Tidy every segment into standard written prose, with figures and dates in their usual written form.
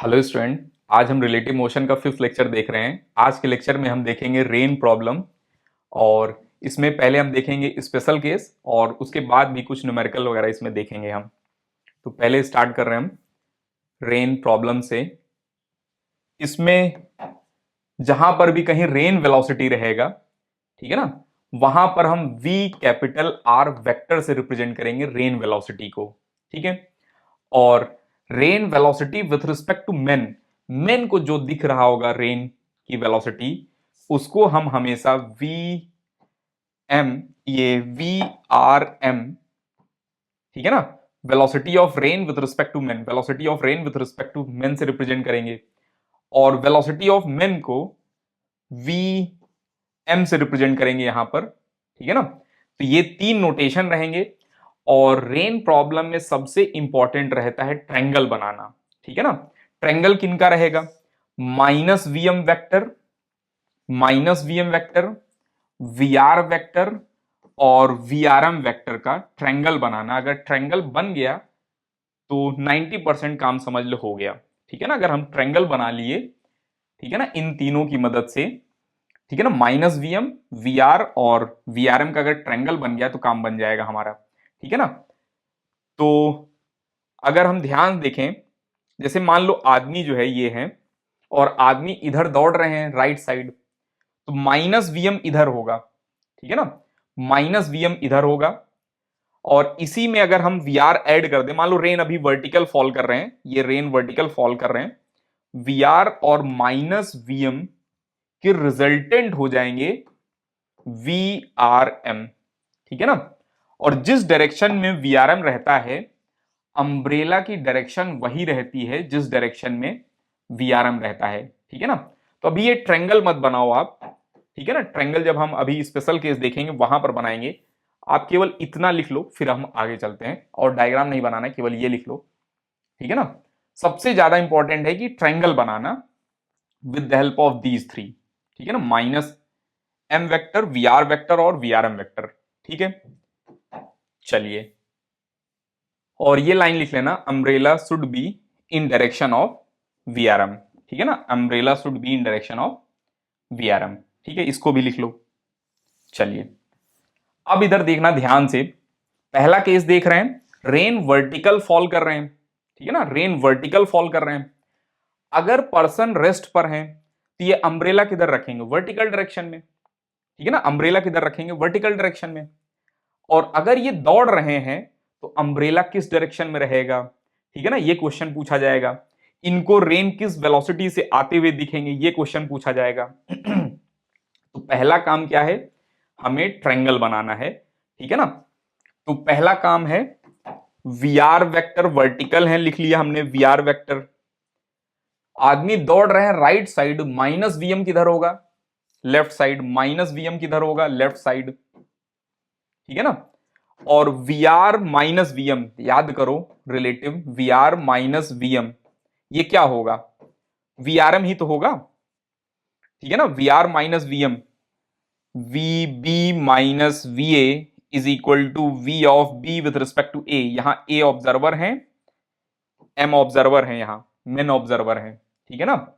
Hello student. आज हम relative motion का फिफ्थ लेक्चर देख रहे हैं। आज के लेक्चर में हम देखेंगे रेन प्रॉब्लम, और इसमें पहले हम देखेंगे स्पेशल केस और उसके बाद भी कुछ न्यूमेरिकल वगैरह इसमें देखेंगे हम। तो पहले स्टार्ट कर रहे हैं हम रेन प्रॉब्लम से। इसमें जहां पर भी कहीं रेन वेलोसिटी रहेगा, ठीक है ना, वहां पर हम वी कैपिटल आर वेक्टर से रिप्रेजेंट करेंगे रेन वेलोसिटी को। ठीक है। और rain velocity with respect to man, man को जो दिख रहा होगा रेन की वेलोसिटी, उसको हम हमेशा वी एम, ये वी आर एम, ठीक है ना, velocity of rain with respect to man, velocity of rain with respect to man से रिप्रेजेंट करेंगे। और वेलोसिटी ऑफ मेन को वी एम से रिप्रेजेंट करेंगे यहां पर। ठीक है ना। तो ये तीन नोटेशन रहेंगे। और रेन प्रॉब्लम में सबसे इंपॉर्टेंट रहता है ट्रायंगल बनाना। ठीक है ना। ट्रायंगल किनका रहेगा? Minus VM vector, minus VM vector, VR vector और वीआरएम वेक्टर का ट्रायंगल बनाना। अगर ट्रायंगल बन गया तो 90% काम समझ लो हो गया। ठीक है ना। अगर हम ट्रायंगल बना लिए, ठीक है ना, इन तीनों की मदद से, ठीक है ना, माइनस वीएम, वीआर और वीआरएम का अगर ट्रायंगल बन गया तो काम बन जाएगा हमारा। ठीक है ना। तो अगर हम ध्यान देखें, जैसे मान लो आदमी जो है ये है, और आदमी इधर दौड़ रहे हैं राइट साइड, तो माइनस वीएम इधर होगा। ठीक है ना। माइनस वीएम इधर होगा। और इसी में अगर हम वी आर ऐड कर दें, मान लो रेन अभी वर्टिकल फॉल कर रहे हैं, ये रेन वर्टिकल फॉल कर रहे हैं, वी आर और माइनस वीएम के रिजल्टेंट हो जाएंगे वी आर एम। ठीक है ना। और जिस डायरेक्शन में वी आर एम रहता है, अम्ब्रेला की डायरेक्शन वही रहती है जिस डायरेक्शन में वीआरएम रहता है। ठीक है ना। तो अभी ये ट्रायंगल मत बनाओ आप। ठीक है ना। ट्रायंगल जब हम अभी स्पेशल केस देखेंगे वहां पर बनाएंगे। आप केवल इतना लिख लो, फिर हम आगे चलते हैं। और डायग्राम नहीं बनाना है, केवल ये लिख लो। ठीक है ना। सबसे ज्यादा इंपॉर्टेंट है कि ट्रायंगल बनाना with the help of these three. ठीक है ना। Minus M vector, V R vector और वी आर एम वेक्टर। ठीक है। चलिए, और ये लाइन लिख लेना, umbrella should be in direction of VRM. ठीक है ना। Umbrella should be in direction of VRM. ठीक है, इसको भी लिख लो। चलिए, अब इधर देखना ध्यान से। पहला केस देख रहे हैं, रेन वर्टिकल फॉल कर रहे हैं। ठीक है ना। रेन वर्टिकल फॉल कर रहे हैं। अगर पर्सन रेस्ट पर हैं तो ये अम्ब्रेला किधर रखेंगे? वर्टिकल डायरेक्शन में। ठीक है ना। अम्ब्रेला किधर रखेंगे? वर्टिकल डायरेक्शन में। और अगर ये दौड़ रहे हैं तो अम्ब्रेला किस डायरेक्शन में रहेगा? ठीक है ना, ये क्वेश्चन पूछा जाएगा। इनको रेन किस वेलोसिटी से आते हुए दिखेंगे? ये क्वेश्चन पूछा जाएगा। तो पहला काम क्या है? हमें ट्रायंगल बनाना है। ठीक है ना। तो पहला काम है, वीआर वेक्टर वर्टिकल है, लिख लिया हमने वीआर वेक्टर। आदमी दौड़ रहे हैं राइट साइड, माइनस वीएम किधर होगा? Left side. माइनस वीएम किधर होगा? Left side. ठीक है ना। और वी आर माइनस वीएम, याद करो relative, V R minus VM, ये क्या होगा? वी आर एम ही तो होगा। ठीक है ना। V R minus V M, V B minus V A is equal to V of B with respect to A. यहां ए ऑब्जर्वर है, एम ऑब्जर्वर है, यहां मेन ऑब्जर्वर है। ठीक है ना।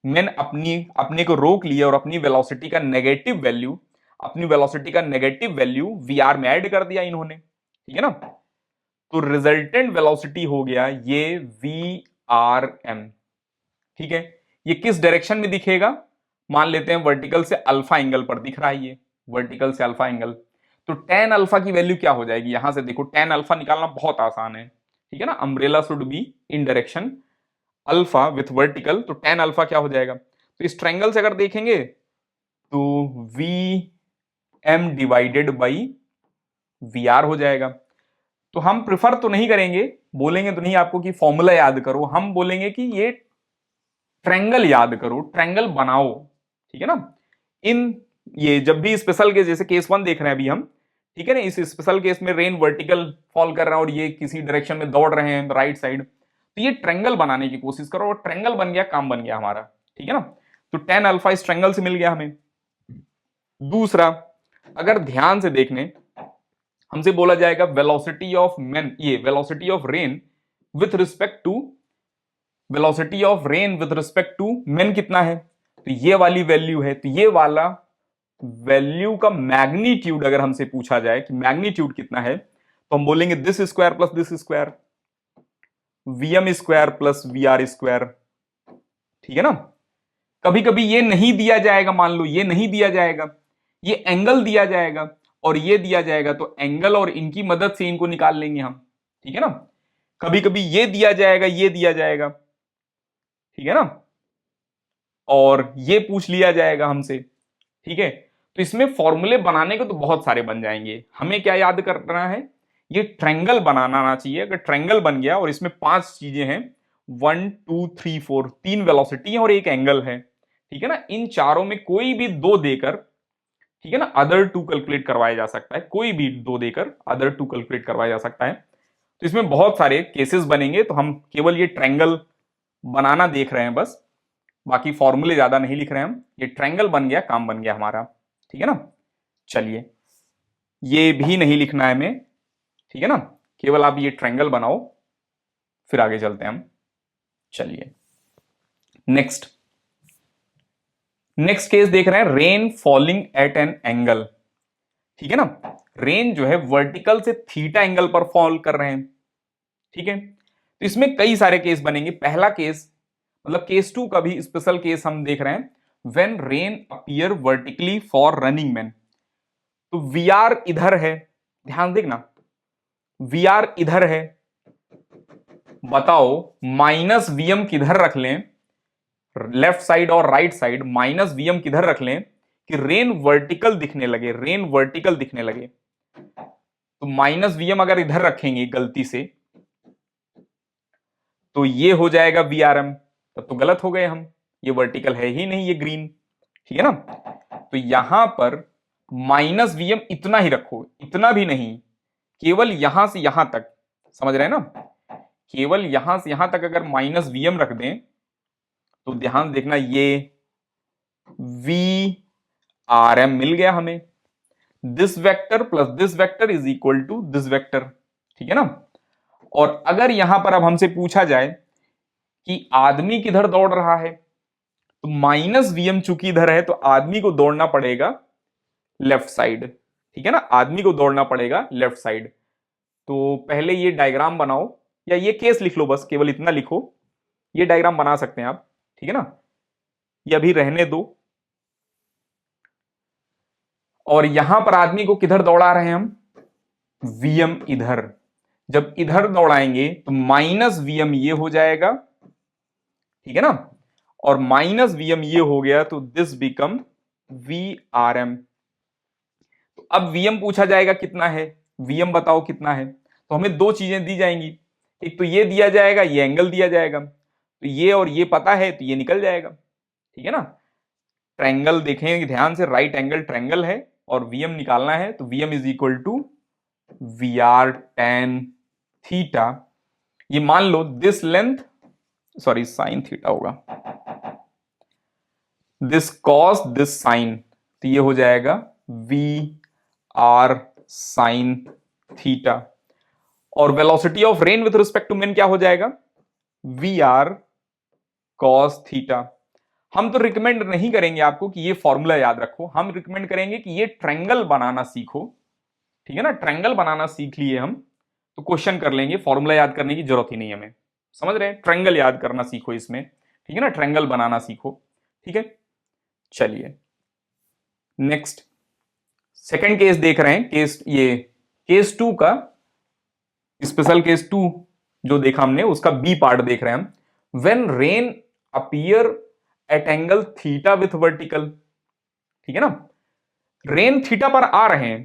मेन अपने को रोक लिया और अपनी वेलोसिटी का नेगेटिव वैल्यू, अपनी वेलोसिटी का नेगेटिव वैल्यू वी आर में ऐड कर दिया इन्होंने। ठीक है ना। तो रिजल्टेंट वेलोसिटी हो गया ये वी आर एम। ठीक है। ये किस डायरेक्शन में दिखेगा? मान लेते हैं वर्टिकल से अल्फा एंगल पर दिख रहा है, ये वर्टिकल से अल्फा एंगल। तो टेन अल्फा की वैल्यू क्या हो जाएगी? यहां से देखो, टेन अल्फा निकालना बहुत आसान है। ठीक है ना। Umbrella should be in direction alpha with vertical, तो टेन अल्फा क्या हो जाएगा? तो इस ट्रायंगल से अगर देखेंगे तो V M divided by V R हो जाएगा। तो हम प्रिफर तो नहीं करेंगे, बोलेंगे तो नहीं आपको कि फॉर्मूला याद करो, हम बोलेंगे कि ये ट्रायंगल याद करो, ट्रायंगल बनाओ। ठीक है ना। इन ये जब भी स्पेशल केस, जैसे केस वन देख रहे हैं अभी हम, ठीक है ना, इस स्पेशल केस में रेन वर्टिकल फॉल कर रहा है और ये किसी डायरेक्शन में दौड़ रहे हैं राइट साइड, तो ये ट्रायंगल बनाने की कोशिश करो, और ट्रायंगल बन गया, काम बन गया हमारा। ठीक है ना। तो टेन अल्फा इस ट्रायंगल से मिल गया हमें। दूसरा, अगर ध्यान से देखने, हमसे बोला जाएगा वेलोसिटी ऑफ मेन, ये velocity of rain with respect to velocity of rain with respect to man कितना है, तो ये वाली वैल्यू है, तो ये वाला वैल्यू का मैग्नीट्यूड अगर हमसे पूछा जाए कि मैग्नीट्यूड कितना है, तो हम बोलेंगे this square plus this square, VM square plus V R square. ठीक है ना। कभी कभी ये नहीं दिया जाएगा, मान लो ये नहीं दिया जाएगा, ये एंगल दिया जाएगा और ये दिया जाएगा, तो एंगल और इनकी मदद से इनको निकाल लेंगे हम। ठीक है ना। कभी कभी ये दिया जाएगा, ये दिया जाएगा, ठीक है ना, और ये पूछ लिया जाएगा हमसे। ठीक है। तो इसमें फॉर्मूले बनाने के तो बहुत सारे बन जाएंगे, हमें क्या याद करना है, ये ट्रायंगल बनाना आना चाहिए। अगर ट्रायंगल बन गया और इसमें 5 चीजें हैं, 1 2 3 4, 3 वेलोसिटी है और एक एंगल है, ठीक है ना, इन चारों में कोई भी 2 देकर, ठीक है ना, अदर 2 कैलकुलेट करवाया जा सकता है, कोई भी 2 देकर अदर 2 कैलकुलेट करवाया जा सकता है। तो इसमें बहुत सारे केसेस बनेंगे, तो हम केवल ये ट्रायंगल बनाना देख रहे हैं बस, बाकी फॉर्मूले ज्यादा नहीं लिख रहे हैं हम। ये ट्रायंगल बन गया, काम बन गया हमारा। ठीक है ना। चलिए, ये भी नहीं लिखना है हमें, ठीक है ना, केवल आप ये ट्रायंगल बनाओ, फिर आगे चलते हैं हम। चलिए, नेक्स्ट केस देख रहे हैं, rain falling eight an angle. ठीक है ना। रेन जो है वर्टिकल से थीटा एंगल पर फॉल कर रहे हैं। ठीक है। तो इसमें कई सारे केस बनेंगे। पहला केस, मतलब केस 2 का भी स्पेशल केस हम देख रहे हैं, when rain appear vertically for running man. तो वी आर इधर है, ध्यान देखना, वी आर इधर है, बताओ माइनस वीएम किधर रख लें, लेफ्ट साइड और राइट साइड, माइनस वीएम किधर रख लें कि रेन वर्टिकल दिखने लगे, रेन वर्टिकल दिखने लगे। तो माइनस वीएम अगर इधर रखेंगे गलती से, तो ये हो जाएगा वीआरएम, तब तो गलत हो गए हम, ये वर्टिकल है ही नहीं, ये ग्रीन। ठीक है ना। तो यहां पर माइनस वीएम इतना ही रखो, इतना भी नहीं, केवल यहां से यहां तक, समझ रहे हैं ना, केवल यहां से यहां तक अगर माइनस वीएम रख दें, तो ध्यान देखना, ये वी आर एम मिल गया हमें। This vector plus this vector is equal to this vector. ठीक है ना। और अगर यहां पर अब हमसे पूछा जाए कि आदमी किधर दौड़ रहा है, तो माइनस वीएम चूंकि इधर है, तो आदमी को दौड़ना पड़ेगा लेफ्ट साइड। ठीक है ना, आदमी को दौड़ना पड़ेगा लेफ्ट साइड। तो पहले ये डायग्राम बनाओ, या ये केस लिख लो, बस केवल इतना लिखो, ये डायग्राम बना सकते हैं आप। ठीक है ना, ये अभी रहने दो। और यहां पर आदमी को किधर दौड़ा रहे हैं हम, वीएम इधर। जब इधर दौड़ाएंगे तो माइनस वीएम ये हो जाएगा, ठीक है ना, और माइनस वीएम ये हो गया, तो this become V R M. तो अब वीएम पूछा जाएगा कितना है, वीएम बताओ कितना है, तो हमें 2 चीजें दी जाएंगी, एक तो ये दिया जाएगा, ये एंगल दिया जाएगा, तो ये और ये पता है, तो ये निकल जाएगा। ठीक है ना। ट्रायंगल देखेंगे ध्यान से, राइट एंगल ट्रायंगल है और वीएम निकालना है, तो V M is equal to V R tan theta. ये मान लो this length, sorry sine theta होगा, दिस कॉस दिस साइन, तो ये हो जाएगा वी आर साइन थीटा। और velocity of rain with respect to man क्या हो जाएगा, वी आर कॉस थीटा। हम तो रिकमेंड नहीं करेंगे आपको कि ये फॉर्मूला याद रखो, हम रिकमेंड करेंगे कि ये ट्रायंगल बनाना सीखो। ठीक है ना, ट्रायंगल बनाना सीख लिए हम, तो क्वेश्चन कर लेंगे, फॉर्मूला याद करने की जरूरत ही नहीं हमें। समझ रहे हैं, ट्रायंगल याद करना सीखो इसमें। ठीक है ना, ट्रायंगल बनाना सीखो। ठीक है। चलिए, नेक्स्ट सेकंड केस देख रहे हैं, केस 2 का स्पेशल केस 2 जो देखा हमने, उसका बी पार्ट देख रहे हैं हम। When rain appear eight angle theta with vertical. ठीक है ना, रेन थीटा पर आ रहे हैं,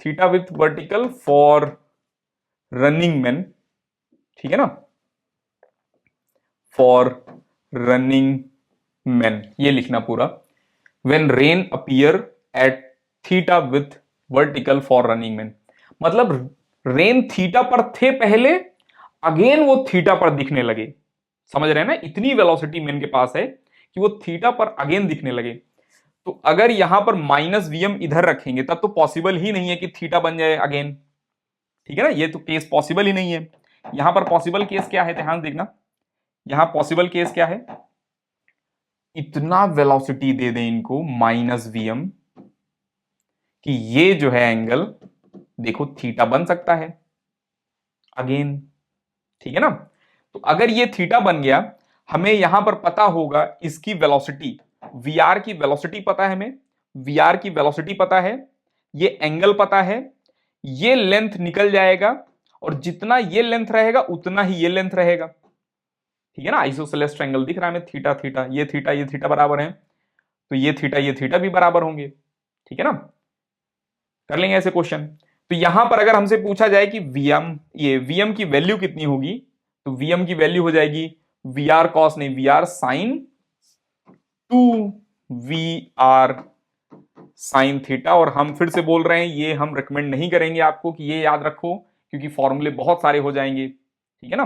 theta with vertical for running man. ठीक है ना, फॉर रनिंग मैन, ये लिखना पूरा, when rain appear at theta with vertical for running man, मतलब रेन थीटा पर थे पहले, अगेन वो थीटा पर दिखने लगे। समझ रहे हैं ना, इतनी वेलोसिटी मैन के पास है कि वो थीटा पर अगेन दिखने लगे। तो अगर यहां पर माइनस वीएम इधर रखेंगे, तब तो पॉसिबल ही नहीं है कि थीटा बन जाए अगेन। ठीक है ना, ये तो केस पॉसिबल ही नहीं है। यहां पर पॉसिबल केस क्या है, ध्यान देखना, यहां पॉसिबल केस क्या है, इतना वेलोसिटी दे दें इनको -vm कि ये जो है एंगल देखो थीटा बन सकता है अगेन, ठीक है ना। तो अगर ये थीटा बन गया, हमें यहां पर पता होगा इसकी वेलोसिटी, वीआर की वेलोसिटी पता है हमें, वीआर की वेलोसिटी पता है, ये एंगल पता है, ये लेंथ निकल जाएगा और जितना ये लेंथ रहेगा उतना ही ये लेंथ रहेगा, ठीक है ना। आइसोसेलेस ट्रायंगल दिख रहा है हमें, थीटा थीटा, ये थीटा बराबर है, तो ये थीटा भी बराबर होंगे, ठीक है ना। कर लेंगे ऐसे क्वेश्चन। तो यहां पर अगर हमसे पूछा जाए कि वीएम की वैल्यू कितनी होगी, तो वीएम की वैल्यू हो जाएगी वी आर कॉस नहीं, V R sine 2 V R sine theta. और हम फिर से बोल रहे हैं, ये हम रिकमेंड नहीं करेंगे आपको कि ये याद रखो, क्योंकि फॉर्मूले बहुत सारे हो जाएंगे, ठीक है ना।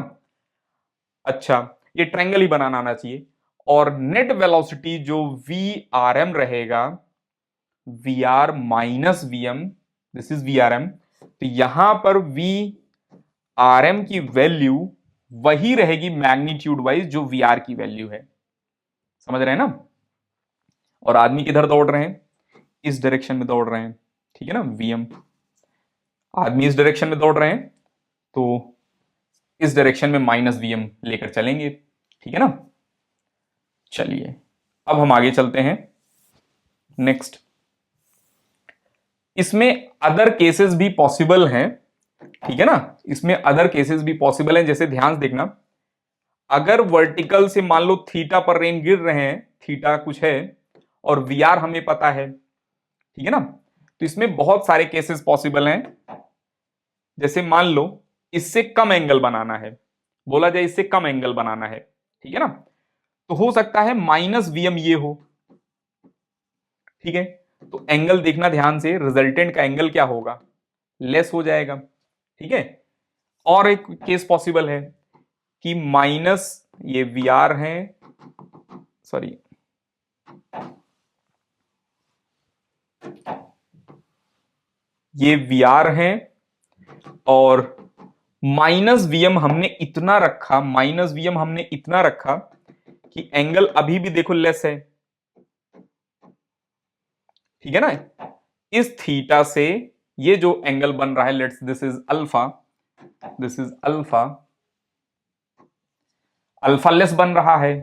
अच्छा, ये ट्रायंगल ही बनाना आना चाहिए। और नेट वेलोसिटी जो वी आर एम रहेगा, V R minus V M, this is V R M, तो यहां पर वी आर एम की वैल्यू वही रहेगी मैग्नीट्यूड वाइज जो वी आर की वैल्यू है, समझ रहे हैं ना। और आदमी किधर दौड़ रहे हैं, इस डायरेक्शन में दौड़ रहे हैं, ठीक है ना। वीएम, आदमी इस डायरेक्शन में दौड़ रहे हैं, तो इस डायरेक्शन में -vm लेकर चलेंगे, ठीक है ना। चलिए अब हम आगे चलते हैं नेक्स्ट। इसमें अदर केसेस भी पॉसिबल हैं, ठीक है ना। इसमें अदर केसेस भी पॉसिबल हैं, जैसे ध्यान से देखना, अगर वर्टिकल से मान लो थीटा पर रेन गिर रहे हैं, थीटा कुछ है और वी आर हमें पता है, ठीक है ना। तो इसमें बहुत सारे केसेस पॉसिबल हैं, जैसे मान लो इससे कम एंगल बनाना है, बोला जाए इससे कम एंगल बनाना है, ठीक है ना। तो हो सकता है -vm ये हो, ठीक है। तो एंगल देखना ध्यान से, रिजल्टेंट का एंगल क्या होगा, लेस हो जाएगा, ठीक है। और एक केस पॉसिबल है कि माइनस, ये वी आर है, सॉरी ये वी आर है और -vm हमने इतना रखा, -vm हमने इतना रखा कि एंगल अभी भी देखो लेस है, ठीक है ना। इस थीटा से ये जो एंगल बन रहा है, let's this is alpha, this is alpha, alpha less बन रहा है,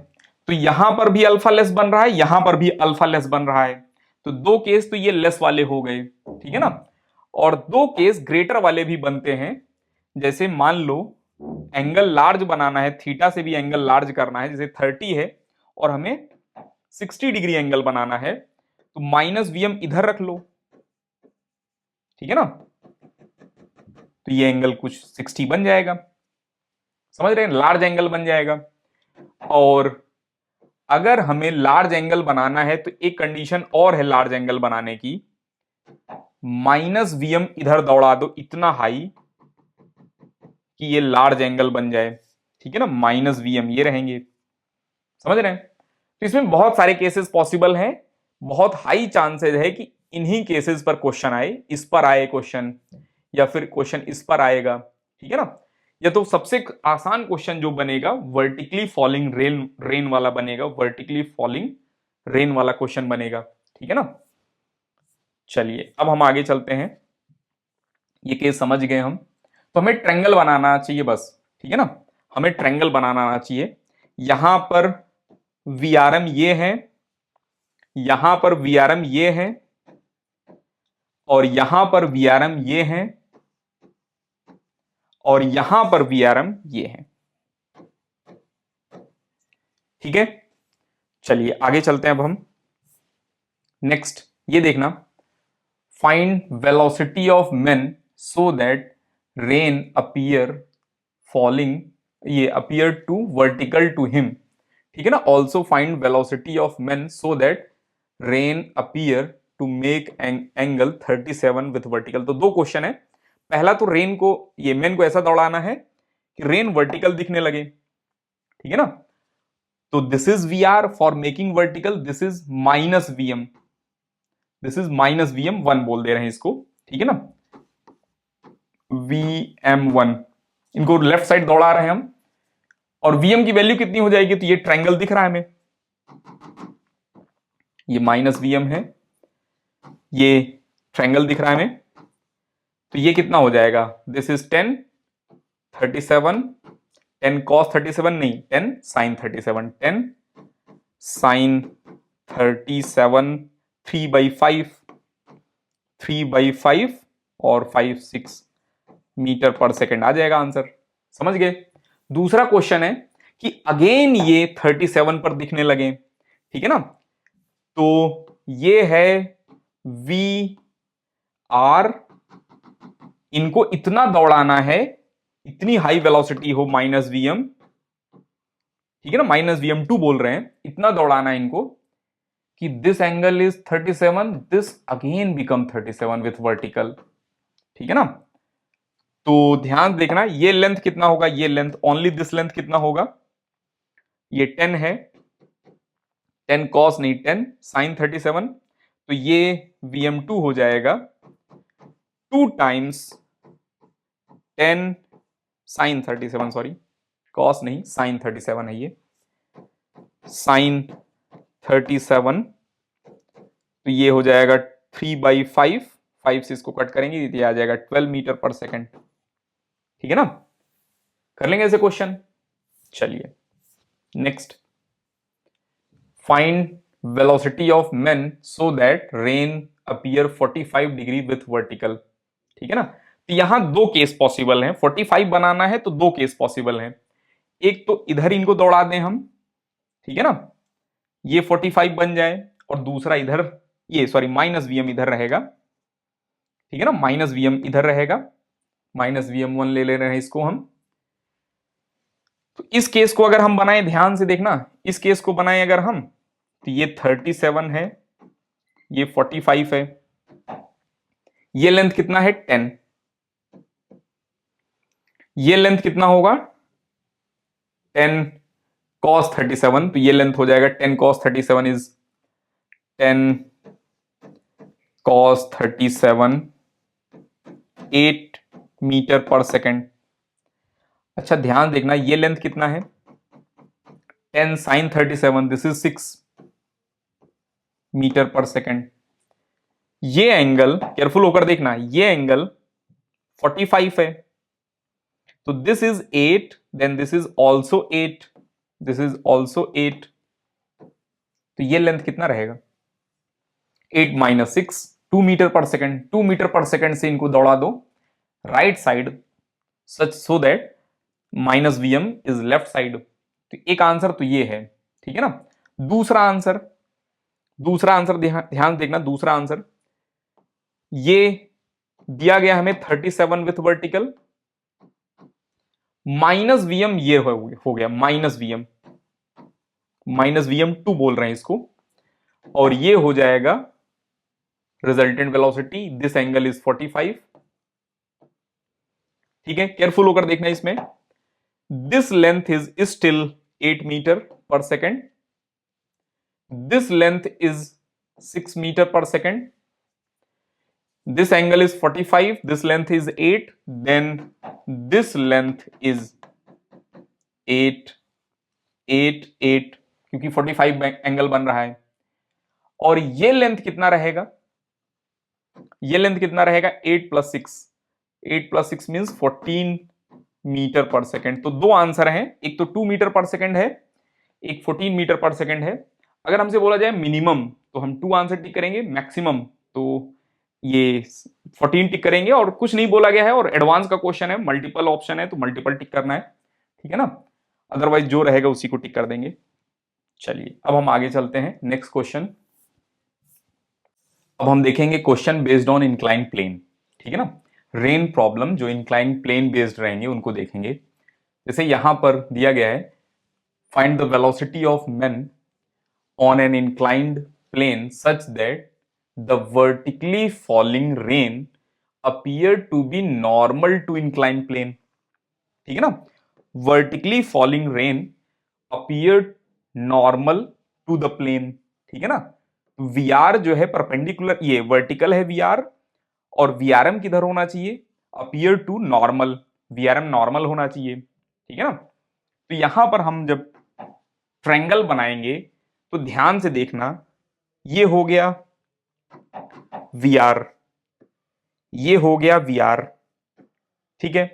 तो यहां पर भी अल्फा लेस बन रहा है, यहां पर भी अल्फा लेस बन रहा है। तो दो केस तो ये लेस वाले हो गए, ठीक है ना। और दो केस ग्रेटर वाले भी बनते हैं, जैसे मान लो एंगल लार्ज बनाना है, थीटा से भी एंगल लार्ज करना है, जैसे 30 है और हमें 60 डिग्री एंगल बनाना है, तो -vm इधर रख लो, ठीक है ना। तो ये एंगल कुछ 60 बन जाएगा, समझ रहे हैं, लार्ज एंगल बन जाएगा। और अगर हमें लार्ज एंगल बनाना है तो एक कंडीशन और है लार्ज एंगल बनाने की, -vm इधर दौड़ा दो इतना हाई कि ये लार्ज एंगल बन जाए, ठीक है ना। -vm ये रहेंगे, समझ रहे हैं। तो इसमें बहुत सारे केसेस पॉसिबल हैं, बहुत हाई चांसेस है कि इन्हीं केसेस पर क्वेश्चन आए, इस पर आए क्वेश्चन, या फिर क्वेश्चन इस पर आएगा, ठीक है ना। या तो सबसे आसान क्वेश्चन जो बनेगा वर्टिकली फॉलिंग रेन वाला बनेगा, वर्टिकली फॉलिंग रेन वाला क्वेश्चन बनेगा, ठीक है ना। चलिए अब हम आगे चलते हैं, ये केस समझ गए हम। तो हमें ट्रायंगल बनाना चाहिए बस, ठीक है ना, हमें ट्रायंगल बनाना आना चाहिए। यहां पर वीआरएम ये है, यहां पर वीआरएम ये है और यहां पर वीआरएम ये है और यहां पर वीआरएम ये है, ठीक है। चलिए आगे चलते हैं अब हम नेक्स्ट। ये देखना, find velocity of man so that rain appear falling, ये appear to vertical to him, ठीक है ना। Also find velocity of man so that rain appear to make angle 37 with vertical. तो दो क्वेश्चन है, पहला तो रेन को, ये मेन को ऐसा दौड़ाना है कि रेन वर्टिकल दिखने लगे, ठीक है ना। तो this is V R for making vertical, this is -vm, this is -vm1 बोल दे रहे हैं इसको, ठीक है ना, vm1, इनको लेफ्ट साइड दौड़ा रहे हैं हम। और Vm की वैल्यू कितनी हो जाएगी? तो ये ट्रायंगल दिख रहा है हमें, ये माइनस Vm है, ये ट्रायंगल दिख रहा है हमें, तो ये कितना हो जाएगा? दिस इज 10 37, 10 cos 37 नहीं, 10 sin 37, 10 sin 37, 3/5, 3/5 और 5 6 मीटर पर सेकेंड आ जाएगा आंसर। समझ गए? दूसरा क्वेश्चन है कि अगेन ये 37 पर दिखने लगे, ठीक है ना, तो ये है वी आर, इनको इतना दौड़ाना है, इतनी हाई वेलोसिटी हो माइनस Vm, ठीक है ना, माइनस Vm2 बोल रहे हैं, इतना दौड़ाना है इनको कि this angle is 37, this again become 37 with vertical, ठीक है ना। तो ध्यान देखना, ये लेंथ कितना होगा? ये लेंथ, ओनली दिस लेंथ कितना होगा? ये 10 है, 10 cos नहीं, 10 sin 37, तो ये Vm2 हो जाएगा 2 टाइम्स 10 sin 37, सॉरी cos नहीं, sin 37 है ये, sin 37, तो ये हो जाएगा 3/5, 5 से इसको कट करेंगे, ये आ जाएगा 12 मीटर पर सेकेंड, ठीक है ना। कर लेंगे ऐसे क्वेश्चन। चलिए next, find velocity of man so that rain appear 45 degree with vertical, ठीक है ना। तो यहां दो केस पॉसिबल हैं, 45 बनाना है तो दो केस पॉसिबल हैं, एक तो इधर इनको दौड़ा दें हम, ठीक है ना, ये 45 बन जाए, और दूसरा इधर ये सॉरी माइनस Vm इधर रहेगा, ठीक है ना, माइनस Vm इधर रहेगा, माइनस Vm1 ले रहे हैं इसको हम। तो इस केस को अगर हम बनाएं, ध्यान से देखना, इस केस को बनाएं अगर हम, तो ये 37 है, ये 45 है, ये लेंथ कितना है? 10, ये लेंथ कितना होगा? 10 cos 37, तो ये लेंथ हो जाएगा 10 cos 37 is 10 cos 37, 8 metre per second. अच्छा ध्यान देखना, ये लेंथ कितना है? 10 sin 37, this is 6 metre per second. ये एंगल केयरफुल होकर देखना, ये एंगल 45 है, तो this is 8, then this is also 8, this is also 8, तो ये लेंथ कितना रहेगा? 8 minus 6, 2 metre per second, 2 metre per second से इनको दौड़ा दो right side such so that minus Vm is left side. तो एक आंसर तो ये है, ठीक है ना। दूसरा आंसर, ध्यान देखना, दूसरा आंसर ये दिया गया हमें 37 विथ वर्टिकल, माइनस Vm ये हो गया माइनस Vm2 बोल रहे हैं इसको, और ये हो जाएगा resultant velocity, this angle is 45, ठीक है। केयरफुल होकर देखना इसमें, this length is still 8 metre per second, this length is 6 metre per second, this angle is 45, this length is 8, then this length is 8, 8, 8, क्योंकि 45 एंगल बन रहा है, और ये लेंथ कितना रहेगा? ये लेंथ कितना रहेगा? 8 + 6, 8 + 6 मींस 14 मीटर पर सेकेंड। तो दो आंसर हैं, एक तो 2 मीटर पर सेकेंड है, एक 14 मीटर पर सेकेंड है। अगर हमसे बोला जाए मिनिमम तो हम 2 आंसर टिक करेंगे, मैक्सिमम तो ये 14 टिक करेंगे, और कुछ नहीं बोला गया है, और एडवांस का क्वेश्चन है, मल्टीपल ऑप्शन है तो मल्टीपल टिक करना है, ठीक है ना, अदरवाइज जो रहेगा उसी को टिक कर देंगे। चलिए अब हम आगे चलते हैं, नेक्स्ट क्वेश्चन। अब हम देखेंगे question based on incline plane, ठीक है ना, रेन प्रॉब्लम जो इंक्लाइन प्लेन बेस्ड रहेंगे उनको देखेंगे। जैसे यहां पर दिया गया है, find the velocity of main on an inclined plane such that the vertically falling rain appear to be normal to inclined plane, ठीक है ना, vertically falling rain appear normal to the plane, ठीक है ना। VR जो है perpendicular, ये vertical है VR, और VRM किधर होना चाहिए? appear to normal, VRM normal होना चाहिए, ठीक है ना। तो यहां पर हम जब ट्रायंगल बनाएंगे तो ध्यान से देखना, ये हो गया वी आर, ये हो गया वी आर, ठीक है।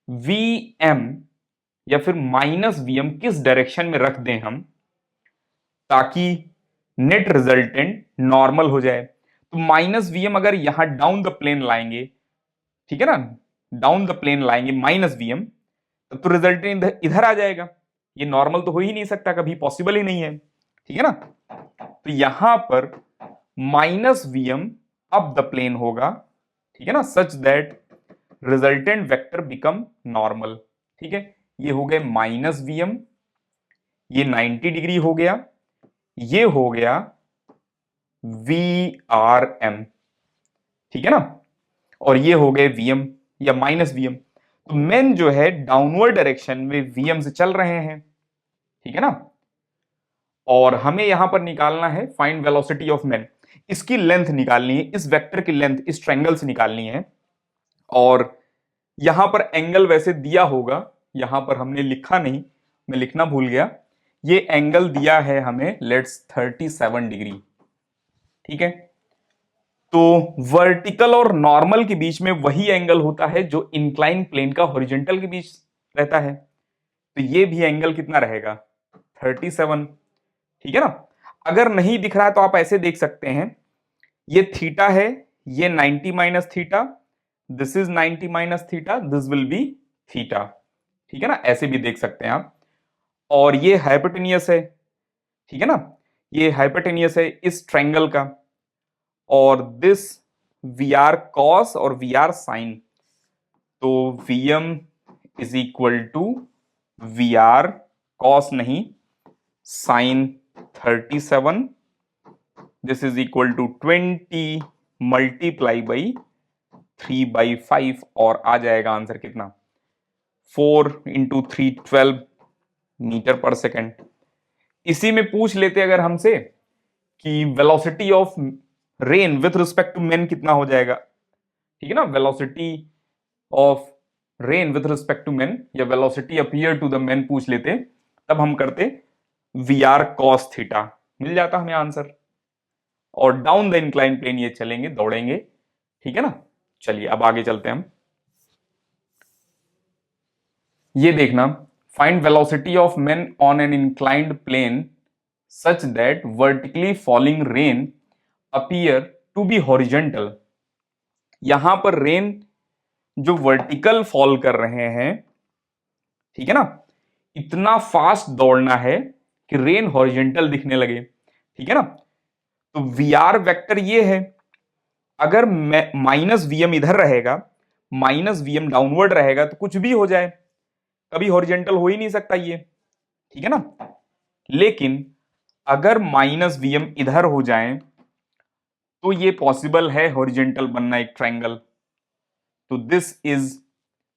वी एम या फिर माइनस वी एम किस डायरेक्शन में रख दें हम ताकि नेट रिजल्टेंट नॉर्मल हो जाए? तो माइनस वी एम अगर यहां डाउन द प्लेन लाएंगे, ठीक है ना, डाउन द प्लेन लाएंगे माइनस वी एम, तब तो रिजल्टेंट इधर आ जाएगा। ये नॉर्मल तो हो ही नहीं सकता, कभी पॉसिबल ही नहीं है, ठीक है ना। तो यहां पर minus V M up the plane होगा, ठीक है ना, such that resultant vector become normal, ठीक है। ये हो गए माइनस वी एम, ये 90 डिग्री हो गया, ये हो गया वी आर एम, ठीक है ना, और ये हो गए वी एम या माइनस वी एम। तो मेन जो है डाउनवर्ड डायरेक्शन में वी एम से चल रहे हैं, ठीक है ना। और हमें यहां पर निकालना है फाइंड वेलोसिटी ऑफ मेन, इसकी लेंथ निकालनी है, इस वेक्टर की लेंथ इस ट्रायंगल से निकालनी है। और यहां पर एंगल वैसे दिया होगा, यहां पर हमने लिखा नहीं, मैं लिखना भूल गया। ये एंगल दिया है हमें, लेट्स 37 डिग्री, ठीक है। तो वर्टिकल और नॉर्मल के बीच में वही एंगल होता है जो इंक्लाइन प्लेन का हॉरिजॉन्टल के बीच रहता है। तो ये भी एंगल कितना रहेगा? 37, ठीक है ना। अगर नहीं दिख रहा है तो आप ऐसे देख सकते हैं, ये थीटा है, ये 90 minus theta, this is 90 minus theta, this will be theta, ठीक है ना, ऐसे भी देख सकते हैं आप। और ये हाइपोटेनियस है, ठीक है ना, ये हाइपोटेनियस है इस ट्रायंगल का। और दिस वी आर कॉस और वी आर साइन, तो V M is equal to V R cos नहीं sine 37, this is equal to 20 multiply by 3/5, और आ जाएगा आंसर कितना? 4 इंटू 3 12 मीटर पर सेकेंड। इसी में पूछ लेते अगर हमसे कि velocity of rain with respect to man कितना हो जाएगा, ठीक है ना, velocity of rain with respect to man या velocity appear to the man पूछ लेते, तब हम करते वी आर कॉस थीटा, मिल जाता हमें आंसर। और डाउन द इंक्लाइन प्लेन ये चलेंगे, दौड़ेंगे, ठीक है ना। चलिए अब आगे चलते हैं हम। ये देखना, find velocity of main on an inclined plane such that vertically falling rain appear to be horizontal. यहां पर रेन जो वर्टिकल फॉल कर रहे हैं, ठीक है ना, इतना फास्ट दौड़ना है कि रेन हॉरिजेंटल दिखने लगे, ठीक है ना। तो वी आर वेक्टर ये है, अगर माइनस वीएम इधर रहेगा, माइनस वीएम डाउनवर्ड रहेगा, तो कुछ भी हो जाए, कभी हॉरिजेंटल हो ही नहीं सकता ये, ठीक है ना। लेकिन अगर माइनस वीएम इधर हो जाए तो ये पॉसिबल है हॉरिजेंटल बनना एक ट्रायंगल। तो दिस इज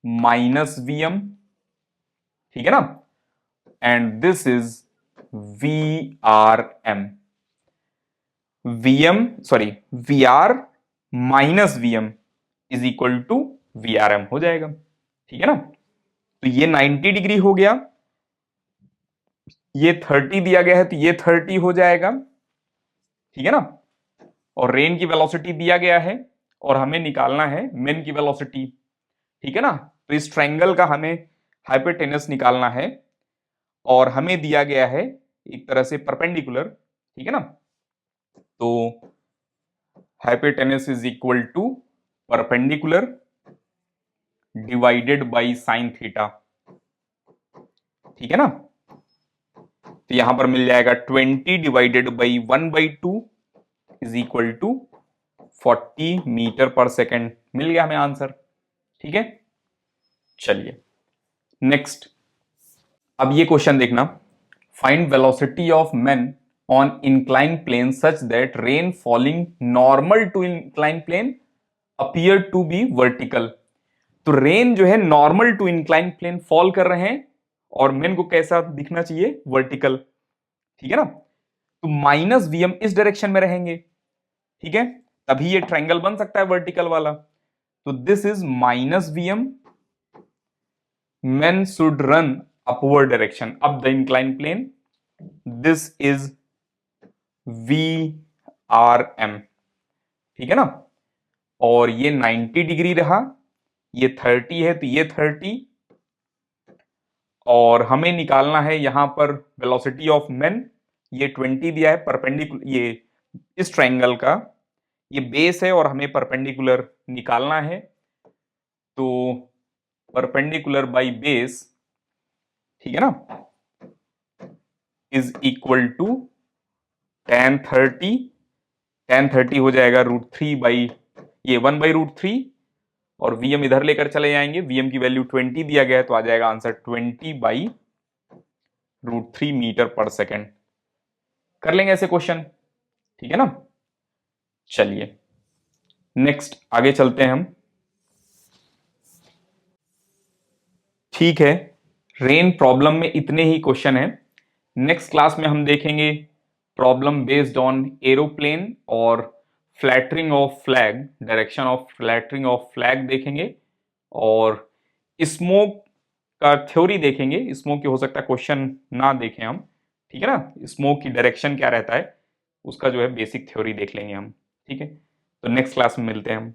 माइनस वीएम, ठीक है ना, and this is V R M, VM sorry V R minus VM is equal to V R M हो जाएगा, ठीक है ना। तो ये 90 डिग्री हो गया, ये 30 दिया गया है तो ये 30 हो जाएगा, ठीक है ना। और रेन की वेलोसिटी दिया गया है और हमें निकालना है मेन की वेलोसिटी, ठीक है ना। तो इस ट्रायंगल का हमें हाइपोटेनस निकालना है और हमें दिया गया है एक तरह से परपेंडिकुलर, ठीक है ना। तो hypotenuse is equal to perpendicular divided by sine theta, ठीक है ना। तो यहां पर मिल जाएगा 20 divided by 1/2 is equal to 40 metre per second, मिल गया हमें आंसर, ठीक है। चलिए नेक्स्ट, अब ये क्वेश्चन देखना, find velocity of main on incline plane such that rain falling normal to incline plane appear to be vertical. तो रेन जो है normal to incline plane fall कर रहे हैं और मेन को कैसा दिखना चाहिए? वर्टिकल, ठीक है ना। तो माइनस वीएम इस डायरेक्शन में रहेंगे, ठीक है, तभी ये ट्रायंगल बन सकता है वर्टिकल वाला। तो this is minus VM, men should run upward direction, up the incline plane, this is VRM, ठीक है ना। और ये 90 डिग्री रहा, ये 30 है तो ये 30, और हमें निकालना है यहां पर वेलोसिटी ऑफ मेन, ये 20 दिया है परपेंडिकुलर, ये इस ट्रायंगल का ये बेस है और हमें परपेंडिकुलर निकालना है, तो परपेंडिकुलर बाई बेस, ठीक है ना, is equal to tan 30, tan 30 हो जाएगा √3 ये 1/√3, और Vm इधर लेकर चले जाएंगे, Vm की वैल्यू 20 दिया गया है तो आ जाएगा आंसर 20/√3 मीटर पर सेकेंड। कर लेंगे ऐसे क्वेश्चन, ठीक है ना। चलिए नेक्स्ट आगे चलते हैं हम। ठीक है, रेन प्रॉब्लम में इतने ही क्वेश्चन हैं। नेक्स्ट क्लास में हम देखेंगे प्रॉब्लम बेस्ड ऑन एरोप्लेन और fluttering of flag, direction of fluttering of flag देखेंगे, और स्मोक का थ्योरी देखेंगे। स्मोक की हो सकता है क्वेश्चन ना देखें हम, ठीक है ना, स्मोक की डायरेक्शन क्या रहता है उसका जो है बेसिक थ्योरी देख लेंगे हम, ठीक है। तो नेक्स्ट क्लास में मिलते हैं हम।